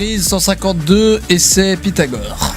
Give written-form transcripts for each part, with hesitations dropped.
prise 152 et c'est Pythagore.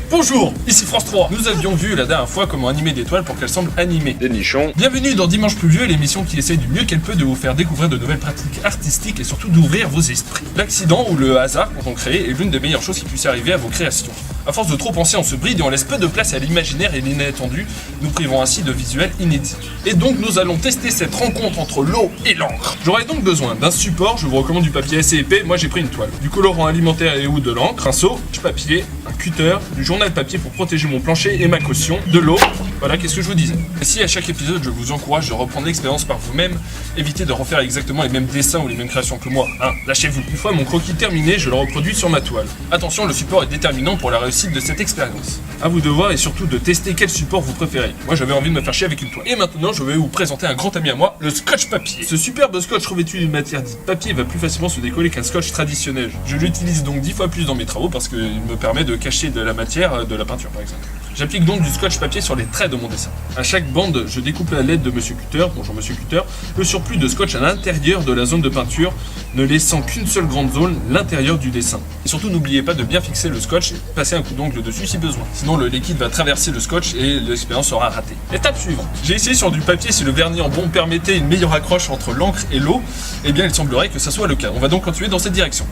Bonjour, ici France 3. Nous avions vu la dernière fois comment animer des toiles pour qu'elles semblent animées. Des nichons. Bienvenue dans Dimanche Pluvieux, l'émission qui essaye du mieux qu'elle peut de vous faire découvrir de nouvelles pratiques artistiques et surtout d'ouvrir vos esprits. L'accident ou le hasard quand on crée est l'une des meilleures choses qui puissent arriver à vos créations. À force de trop penser, on se bride et on laisse peu de place à l'imaginaire et l'inattendu, nous privant ainsi de visuels inédits. Et donc nous allons tester cette rencontre entre l'eau et l'encre. J'aurai donc besoin d'un support, je vous recommande du papier assez épais, moi j'ai pris une toile, du colorant alimentaire et ou de l'encre, un seau, du papier, un cutter, du journal papier pour protéger mon plancher et ma caution, de l'eau, voilà qu'est-ce que je vous disais. Et si à chaque épisode je vous encourage de reprendre l'expérience par vous-même, évitez de refaire exactement les mêmes dessins ou les mêmes créations que moi, hein, lâchez-vous. Une fois mon croquis terminé, je le reproduis sur ma toile. Attention, le support est déterminant pour la réussite de cette expérience. À vous de voir et surtout de tester quel support vous préférez. Moi j'avais envie de me faire chier avec une toile. Et maintenant je vais vous présenter un grand ami à moi, le scotch papier. Ce superbe scotch revêtu d'une matière dite papier va plus facilement se décoller qu'un scotch traditionnel. Je l'utilise donc 10 fois plus dans mes travaux parce qu'il me permet de cacher de la matière de la peinture par exemple. J'applique donc du scotch papier sur les traits de mon dessin. À chaque bande, je découpe à l'aide de Monsieur Cutter, bonjour Monsieur Cutter, le surplus de scotch à l'intérieur de la zone de peinture, ne laissant qu'une seule grande zone, l'intérieur du dessin. Et surtout n'oubliez pas de bien fixer le scotch et passer un coup d'ongle dessus si besoin. Sinon le liquide va traverser le scotch et l'expérience sera ratée. Étape suivante. J'ai essayé sur du papier si le vernis en bon permettait une meilleure accroche entre l'encre et l'eau. Eh bien il semblerait que ça soit le cas. On va donc continuer dans cette direction.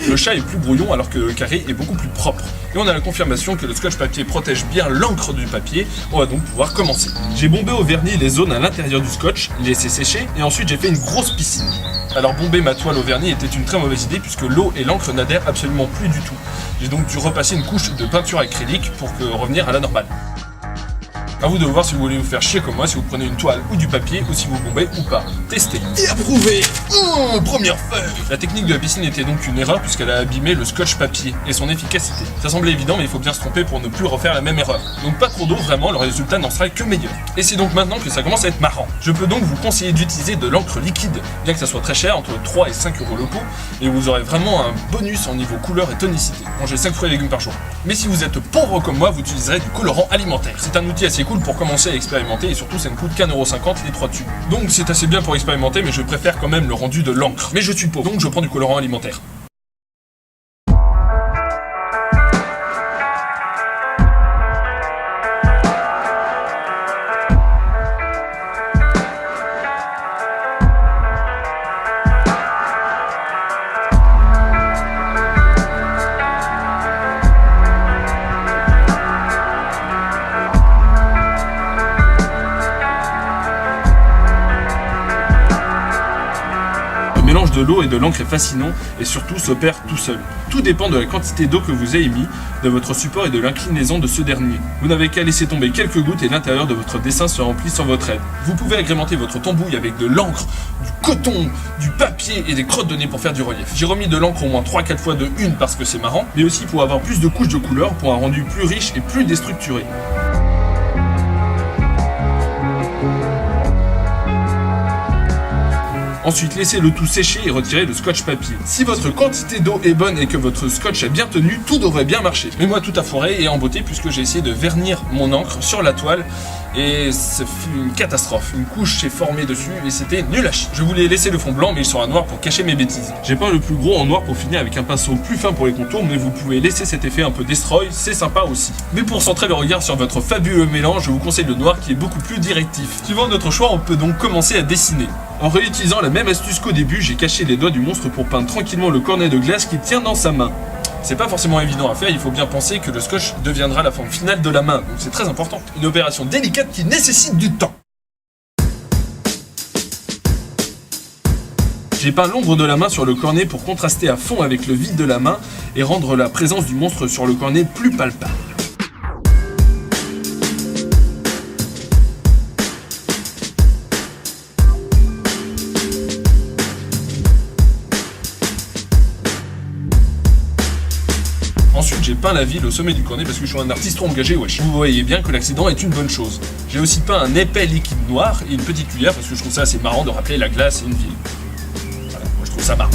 Le chat est plus brouillon alors que le carré est beaucoup plus propre. Et on a la confirmation que le scotch papier protège bien l'encre du papier. On va donc pouvoir commencer. J'ai bombé au vernis les zones à l'intérieur du scotch, laissé sécher, et ensuite j'ai fait une grosse piscine. Alors bomber ma toile au vernis était une très mauvaise idée puisque l'eau et l'encre n'adhèrent absolument plus du tout. J'ai donc dû repasser une couche de peinture acrylique pour revenir à la normale. A vous de voir si vous voulez vous faire chier comme moi, si vous prenez une toile ou du papier, ou si vous bombez ou pas. Testez. Et approuvé. Première feuille. La technique de la piscine était donc une erreur puisqu'elle a abîmé le scotch papier et son efficacité. Ça semblait évident mais il faut bien se tromper pour ne plus refaire la même erreur. Donc pas trop d'eau, vraiment, le résultat n'en sera que meilleur. Et c'est donc maintenant que ça commence à être marrant. Je peux donc vous conseiller d'utiliser de l'encre liquide, bien que ça soit très cher, entre 3 et 5 euros le pot, et vous aurez vraiment un bonus en niveau couleur et tonicité. Mangez 5 fruits et légumes par jour. Mais si vous êtes pauvre comme moi, vous utiliserez du colorant alimentaire. C'est un outil assez cool pour commencer à expérimenter et surtout ça ne coûte qu'1,50€ les 3 tubes. Donc c'est assez bien pour expérimenter mais je préfère quand même le rendu de l'encre. Mais je suis pauvre, donc je prends du colorant alimentaire. Le mélange de l'eau et de l'encre est fascinant et surtout s'opère tout seul. Tout dépend de la quantité d'eau que vous avez mis, de votre support et de l'inclinaison de ce dernier. Vous n'avez qu'à laisser tomber quelques gouttes et l'intérieur de votre dessin se remplit sans votre aide. Vous pouvez agrémenter votre tambouille avec de l'encre, du coton, du papier et des crottes de nez pour faire du relief. J'ai remis de l'encre au moins 3-4 fois de une parce que c'est marrant, mais aussi pour avoir plus de couches de couleurs pour un rendu plus riche et plus déstructuré. Ensuite, laissez le tout sécher et retirez le scotch papier. Si votre quantité d'eau est bonne et que votre scotch a bien tenu, tout devrait bien marcher. Mais moi, tout a foiré et embotté puisque j'ai essayé de vernir mon encre sur la toile et ce fut une catastrophe. Une couche s'est formée dessus et c'était nul à chier. Je voulais laisser le fond blanc mais il sera noir pour cacher mes bêtises. J'ai peint le plus gros en noir pour finir avec un pinceau plus fin pour les contours, mais vous pouvez laisser cet effet un peu destroy, c'est sympa aussi. Mais pour centrer le regard sur votre fabuleux mélange, je vous conseille le noir qui est beaucoup plus directif. Suivant notre choix, on peut donc commencer à dessiner. En réutilisant la même astuce qu'au début, j'ai caché les doigts du monstre pour peindre tranquillement le cornet de glace qu'il tient dans sa main. C'est pas forcément évident à faire, il faut bien penser que le scotch deviendra la forme finale de la main, donc c'est très important. Une opération délicate qui nécessite du temps. J'ai peint l'ombre de la main sur le cornet pour contraster à fond avec le vide de la main et rendre la présence du monstre sur le cornet plus palpable. Ensuite, j'ai peint la ville au sommet du cornet parce que je suis un artiste trop engagé, wesh. Vous voyez bien que l'accident est une bonne chose. J'ai aussi peint un épais liquide noir et une petite cuillère parce que je trouve ça assez marrant de rappeler la glace et une ville. Voilà, moi je trouve ça marrant.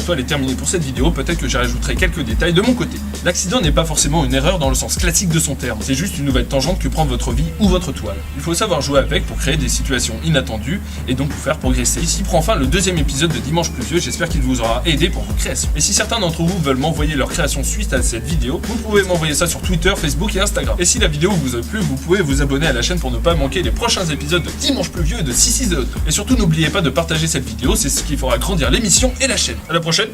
toile est terminée pour cette vidéo, peut-être que j'y rajouterai quelques détails de mon côté. L'accident n'est pas forcément une erreur dans le sens classique de son terme, c'est juste une nouvelle tangente que prend votre vie ou votre toile. Il faut savoir jouer avec pour créer des situations inattendues et donc vous faire progresser. Ici prend fin le deuxième épisode de Dimanche Pluvieux, j'espère qu'il vous aura aidé pour vos créations. Et si certains d'entre vous veulent m'envoyer leur création suite à cette vidéo, vous pouvez m'envoyer ça sur Twitter, Facebook et Instagram. Et si la vidéo vous a plu, vous pouvez vous abonner à la chaîne pour ne pas manquer les prochains épisodes de Dimanche Pluvieux et de 6 The Hot Dog. Et surtout n'oubliez pas de partager cette vidéo, c'est ce qui fera grandir l'émission et la chaîne. À la prochaine.